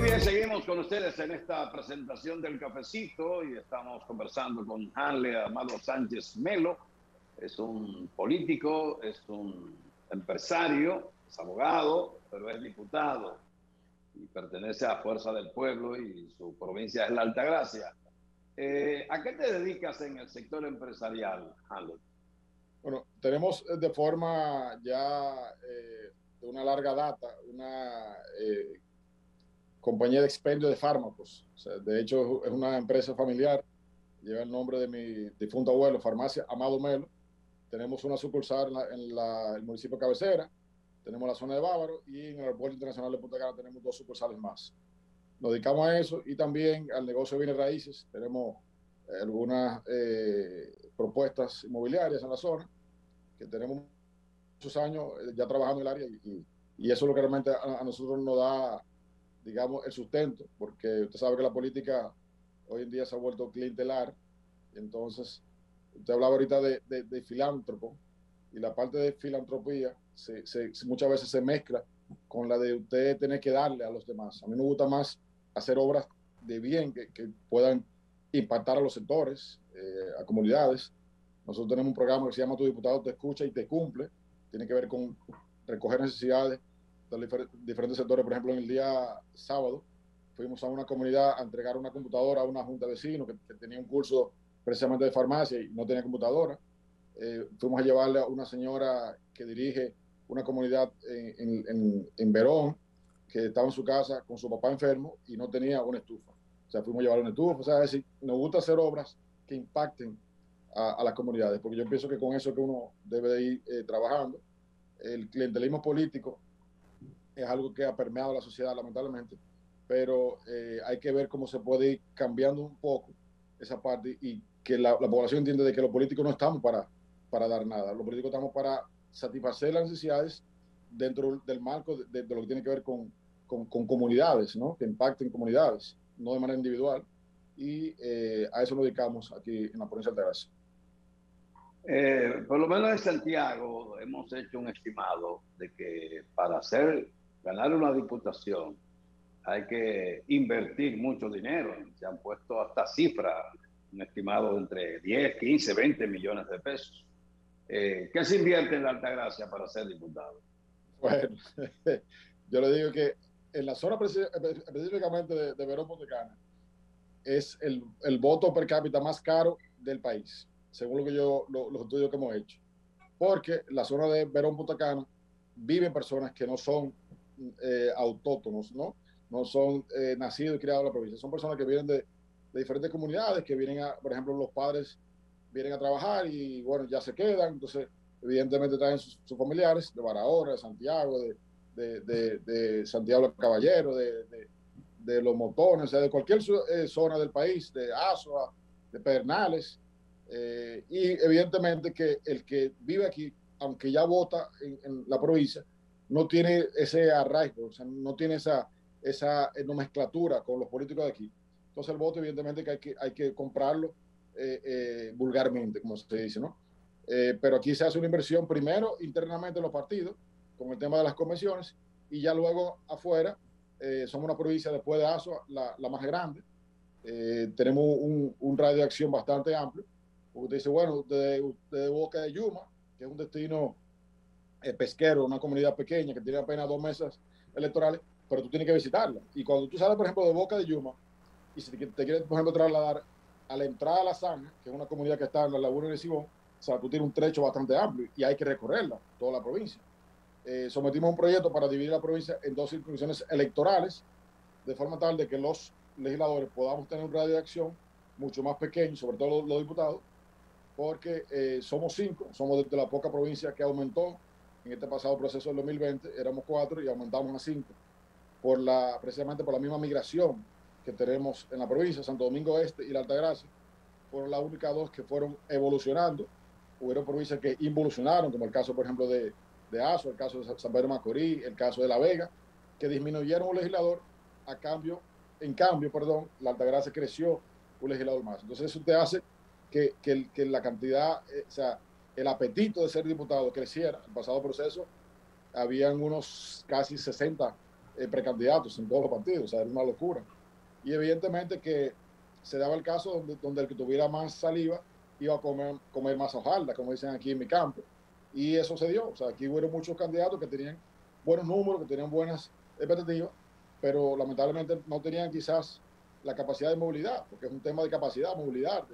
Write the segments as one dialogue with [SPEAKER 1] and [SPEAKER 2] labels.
[SPEAKER 1] bien, seguimos con ustedes en esta presentación del cafecito y estamos conversando con Hanley Amado Sánchez Melo. Es un político, es un empresario, es abogado, pero es diputado y pertenece a Fuerza del Pueblo y su provincia es La Altagracia. ¿A qué te dedicas en el sector empresarial, Hanley?
[SPEAKER 2] Bueno, tenemos de forma ya de una larga data una compañía de expendio de fármacos. O sea, de hecho, es una empresa familiar, lleva el nombre de mi difunto abuelo, Farmacia Amado Melo. Tenemos una sucursal en el municipio de Cabecera, tenemos la zona de Bávaro y en el Aeropuerto Internacional de Punta Cana tenemos 2 sucursales más. Nos dedicamos a eso y también al negocio de bienes raíces. Tenemos algunas propuestas inmobiliarias en la zona, que tenemos muchos años ya trabajando en el área y eso es lo que realmente a nosotros nos da, digamos, el sustento, porque usted sabe que la política hoy en día se ha vuelto clientelar. Entonces, usted hablaba ahorita de filántropo, y la parte de filantropía muchas veces se mezcla con la de usted tener que darle a los demás. A mí me gusta más hacer obras de bien que puedan impactar a los sectores, a comunidades. Nosotros tenemos un programa que se llama Tu Diputado Te Escucha y Te Cumple. Tiene que ver con recoger necesidades de diferentes sectores. Por ejemplo, en el día sábado fuimos a una comunidad a entregar una computadora a una junta de vecinos que tenía un curso precisamente de farmacia y no tenía computadora. Fuimos a llevarle a una señora que dirige una comunidad en Verón, que estaba en su casa con su papá enfermo y no tenía una estufa. O sea, fuimos a llevarle una estufa. O sea, es decir, nos gusta hacer obras que impacten a las comunidades, porque yo pienso que con eso que uno debe de ir trabajando. El clientelismo político es algo que ha permeado la sociedad, lamentablemente, pero hay que ver cómo se puede ir cambiando un poco esa parte y que la población entiende de que los políticos no estamos para dar nada. Los políticos estamos para satisfacer las necesidades dentro del marco de lo que tiene que ver con comunidades, ¿no? Que impacten comunidades, no de manera individual, y a eso nos dedicamos aquí en la provincia de Altagracia.
[SPEAKER 1] Por lo menos en Santiago hemos hecho un estimado de que para ganar una diputación hay que invertir mucho dinero. Se han puesto hasta cifras, un estimado de entre 10, 15, 20 millones de pesos. ¿Qué se invierte en la Altagracia para ser diputado?
[SPEAKER 2] Bueno, yo le digo que en la zona específicamente de Verón Punta Cana es el voto per cápita más caro del país, según los estudios que hemos hecho. Porque la zona de Verón Punta Cana viven personas que no son autóctonos, no son nacidos y criados en la provincia. Son personas que vienen de diferentes comunidades, que vienen por ejemplo, los padres vienen a trabajar y bueno, ya se quedan. Entonces, evidentemente traen sus familiares de Barahona, de Santiago, de Santiago Caballero, de Los Motones, o sea, de cualquier zona del país, de Azua, de Pedernales. Y evidentemente que el que vive aquí, aunque ya vota en la provincia, no tiene ese arraigo, o sea, no tiene esa nomenclatura con los políticos de aquí. Entonces el voto evidentemente que hay que comprarlo vulgarmente, como se dice, ¿no? Pero aquí se hace una inversión primero internamente en los partidos, con el tema de las convenciones, y ya luego afuera, somos una provincia después de Azua, la más grande. Tenemos un radio de acción bastante amplio. Usted dice, bueno, de Boca de Yuma, que es un destino pesquero, una comunidad pequeña que tiene apenas 2 mesas electorales, pero tú tienes que visitarla. Y cuando tú sales, por ejemplo, de Boca de Yuma, y si te quieres, por ejemplo, trasladar a la entrada de La Zanja, que es una comunidad que está en la Laguna de Sibón, o sea, tú tienes un trecho bastante amplio y hay que recorrerla, toda la provincia. Sometimos un proyecto para dividir la provincia en 2 circunscripciones electorales, de forma tal de que los legisladores podamos tener un radio de acción mucho más pequeño, sobre todo los diputados, porque somos 5, somos de la poca provincia que aumentó en este pasado proceso del 2020, éramos 4 y aumentamos a 5, precisamente por la misma migración que tenemos en la provincia. Santo Domingo Este y la Altagracia fueron las únicas 2 que fueron evolucionando. Hubieron provincias que involucionaron, como el caso, por ejemplo, de Azua, el caso de San Pedro de Macorís, el caso de La Vega, que disminuyeron un legislador, en cambio, la Altagracia creció un legislador más. Entonces eso te hace que la cantidad, o sea, el apetito de ser diputado creciera. En el pasado proceso habían unos casi 60 precandidatos en todos los partidos, o sea, era una locura. Y evidentemente que se daba el caso donde el que tuviera más saliva iba a comer más hojalda, como dicen aquí en mi campo. Y eso se dio, o sea, aquí hubo muchos candidatos que tenían buenos números, que tenían buenas expectativas, pero lamentablemente no tenían quizás la capacidad de movilidad, porque es un tema de capacidad, movilidad,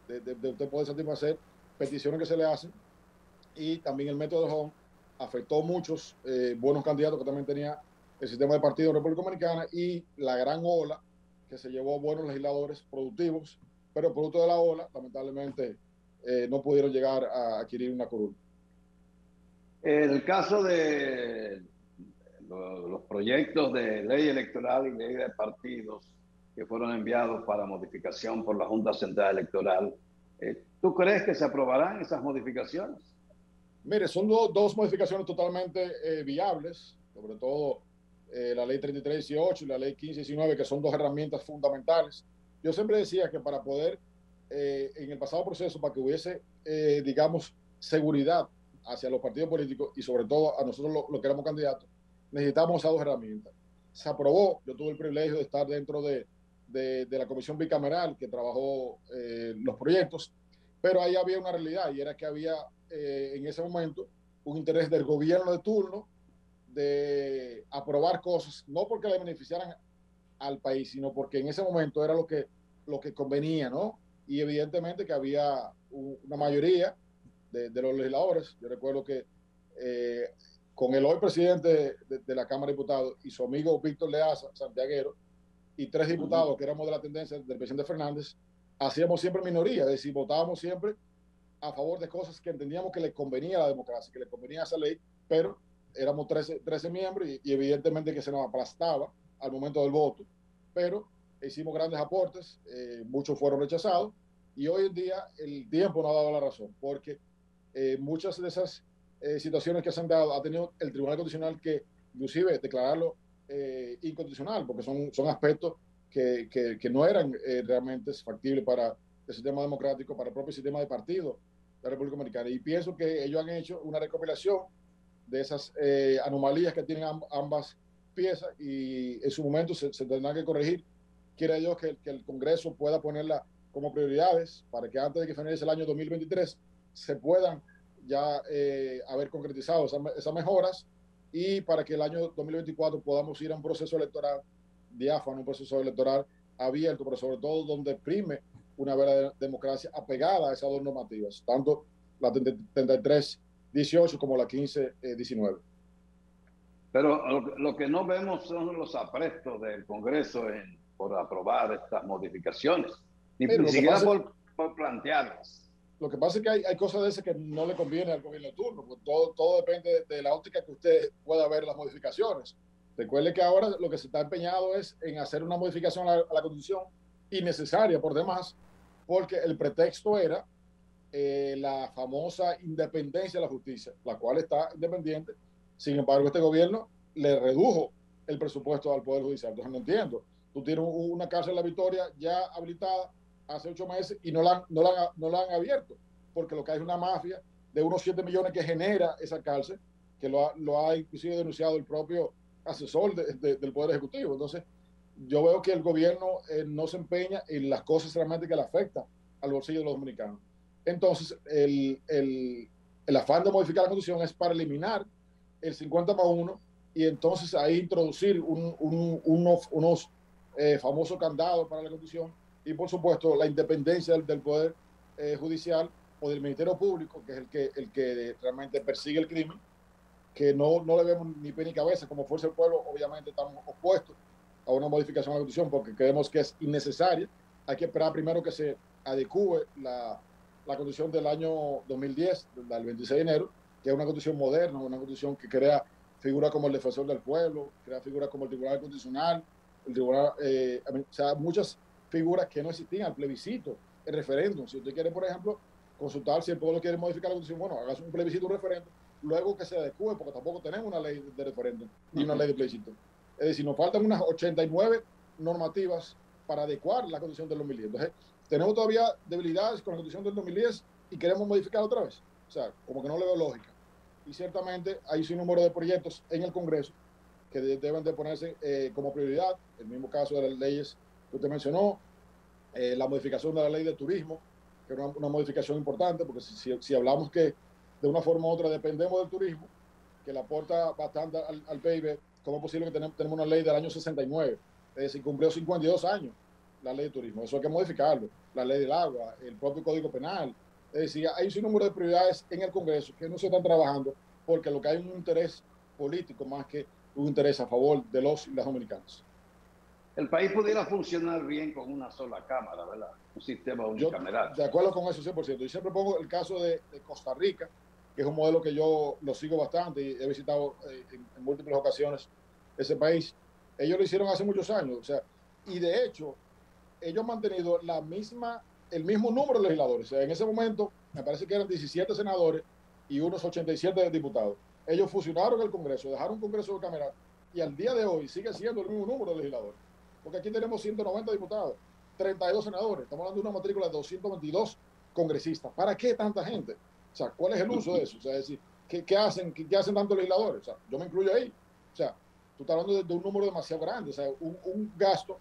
[SPEAKER 2] de usted poder satisfacer peticiones que se le hacen. Y también el método de Home afectó a muchos buenos candidatos que también tenía el sistema de partido en República Dominicana, y la gran ola que se llevó a buenos legisladores productivos, pero producto de la ola, lamentablemente, no pudieron llegar a adquirir una curul.
[SPEAKER 1] El caso de los proyectos de ley electoral y ley de partidos que fueron enviados para modificación por la Junta Central Electoral, ¿tú crees que se aprobarán esas modificaciones?
[SPEAKER 2] Mire, son dos modificaciones totalmente viables, sobre todo la ley 3318 y la ley 1519, que son dos herramientas fundamentales. Yo siempre decía que para poder, en el pasado proceso, para que hubiese, digamos, seguridad hacia los partidos políticos y sobre todo a nosotros los que éramos candidatos, necesitábamos esas dos herramientas. Se aprobó, yo tuve el privilegio de estar dentro de la comisión bicameral que trabajó los proyectos, pero ahí había una realidad, y era que había en ese momento un interés del gobierno de turno de aprobar cosas, no porque le beneficiaran al país, sino porque en ese momento era lo que convenía, ¿no? Y evidentemente que había una mayoría de los legisladores. Yo recuerdo que con el hoy presidente de la Cámara de Diputados y su amigo Víctor Leaza, santiaguero, y 3 diputados que éramos de la tendencia del presidente Fernández, hacíamos siempre minoría, es decir, votábamos siempre a favor de cosas que entendíamos que le convenía a la democracia, que le convenía a esa ley, pero éramos 13 miembros y evidentemente que se nos aplastaba al momento del voto, pero hicimos grandes aportes, muchos fueron rechazados, y hoy en día el tiempo no ha dado la razón, porque muchas de esas situaciones que se han dado ha tenido el Tribunal Constitucional que inclusive declararlo inconstitucional, porque son aspectos que no eran realmente factibles para el sistema democrático, para el propio sistema de partido de la República Dominicana. Y pienso que ellos han hecho una recopilación de esas anomalías que tienen ambas piezas, y en su momento se tendrán que corregir. Quiera Dios que el Congreso pueda ponerla como prioridades para que antes de que finalice el año 2023 se puedan ya haber concretizado esas mejoras, y para que el año 2024 podamos ir a un proceso electoral diáfano, un proceso electoral abierto, pero sobre todo donde prime una verdadera democracia apegada a esas dos normativas, tanto la 3318 como la 1519.
[SPEAKER 1] Pero lo que no vemos son los aprestos del Congreso por aprobar estas modificaciones, ni siquiera por plantearlas.
[SPEAKER 2] Lo que pasa es que hay cosas de esas que no le conviene al gobierno de turno, pues todo depende de la óptica que usted pueda ver las modificaciones. Recuerde que ahora lo que se está empeñado es en hacer una modificación a la Constitución innecesaria por demás, porque el pretexto era la famosa independencia de la justicia, la cual está independiente. Sin embargo, este gobierno le redujo el presupuesto al Poder Judicial. Entonces no entiendo. Tú tienes una cárcel de La Victoria ya habilitada hace 8 meses y no la han abierto, porque lo que hay es una mafia de unos 7 millones que genera esa cárcel, que lo ha inclusive denunciado el propio asesor del Poder Ejecutivo. Entonces, yo veo que el gobierno no se empeña en las cosas realmente que le afectan al bolsillo de los dominicanos. Entonces, el afán de modificar la Constitución es para eliminar el 50+1 y entonces ahí introducir unos famosos candados para la Constitución, y por supuesto la independencia del Poder Judicial o del Ministerio Público, que es el que realmente persigue el crimen, que no le vemos ni pie ni cabeza. Como Fuerza del Pueblo, obviamente estamos opuestos a una modificación a la Constitución porque creemos que es innecesaria. Hay que esperar primero que se adecue la Constitución del año 2010, del 26 de enero, que es una Constitución moderna, una Constitución que crea figuras como el Defensor del Pueblo, crea figuras como el Tribunal Constitucional, el Tribunal, o sea, muchas figuras que no existían, el plebiscito, el referéndum. Si usted quiere, por ejemplo, consultar si el pueblo quiere modificar la Constitución, bueno, hagas un plebiscito, un referéndum, luego que se adecue, porque tampoco tenemos una ley de referéndum ni una ley de plebiscito. Es decir, nos faltan unas 89 normativas para adecuar la Constitución del 2010. Entonces, tenemos todavía debilidades con la Constitución del 2010 y queremos modificarla otra vez. O sea, como que no le veo lógica. Y ciertamente hay un número de proyectos en el Congreso que deben de ponerse como prioridad. El mismo caso de las leyes que usted mencionó, la modificación de la ley de turismo, que es una modificación importante, porque si hablamos que de una forma u otra dependemos del turismo, que le aporta bastante al PIB, ¿cómo es posible que tenemos una ley del año 69? Es decir, cumplió 52 años la ley de turismo. Eso hay que modificarlo. La ley del agua, el propio Código Penal. Es decir, hay un número de prioridades en el Congreso que no se están trabajando porque lo que hay es un interés político más que un interés a favor de los y las dominicanos.
[SPEAKER 1] El país pudiera funcionar bien con una sola cámara, ¿verdad? Un sistema unicameral.
[SPEAKER 2] De acuerdo con eso, 100%. Yo siempre pongo el caso de Costa Rica, que es un modelo que yo lo sigo bastante y he visitado en múltiples ocasiones ese país. Ellos lo hicieron hace muchos años, o sea, y de hecho, ellos han mantenido el mismo número de legisladores. O sea, en ese momento, me parece que eran 17 senadores y unos 87 diputados. Ellos fusionaron el Congreso, dejaron un Congreso bicameral y al día de hoy sigue siendo el mismo número de legisladores. Porque aquí tenemos 190 diputados, 32 senadores. Estamos hablando de una matrícula de 222 congresistas. ¿Para qué tanta gente? O sea, ¿cuál es el uso de eso? O sea, es decir, ¿qué hacen tantos legisladores? O sea, yo me incluyo ahí. O sea, tú estás hablando de un número demasiado grande, o sea, un gasto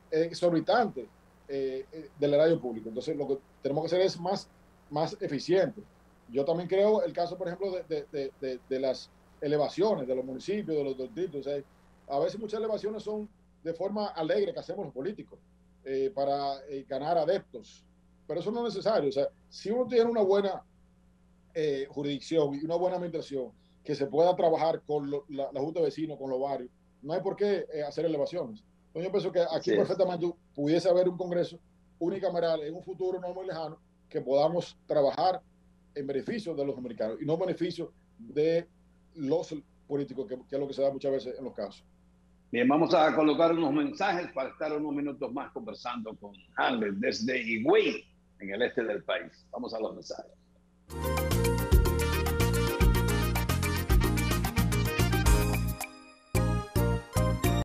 [SPEAKER 2] exorbitante del erario público. Entonces, lo que tenemos que hacer es más eficiente. Yo también creo el caso, por ejemplo, de las elevaciones de los municipios, de los distritos. O sea, a veces muchas elevaciones son de forma alegre que hacemos los políticos para ganar adeptos, pero eso no es necesario. O sea, si uno tiene una buena jurisdicción y una buena administración que se pueda trabajar con la Junta de Vecinos, con los barrios, no hay por qué hacer elevaciones. Entonces yo pienso que aquí perfectamente pudiese haber un Congreso unicameral en un futuro no muy lejano que podamos trabajar en beneficio de los dominicanos y no en beneficio de los políticos, que es lo que se da muchas veces en los casos.
[SPEAKER 1] Bien, vamos a colocar unos mensajes para estar unos minutos más conversando con Hanley desde Higüey, en el este del país. Vamos a los mensajes.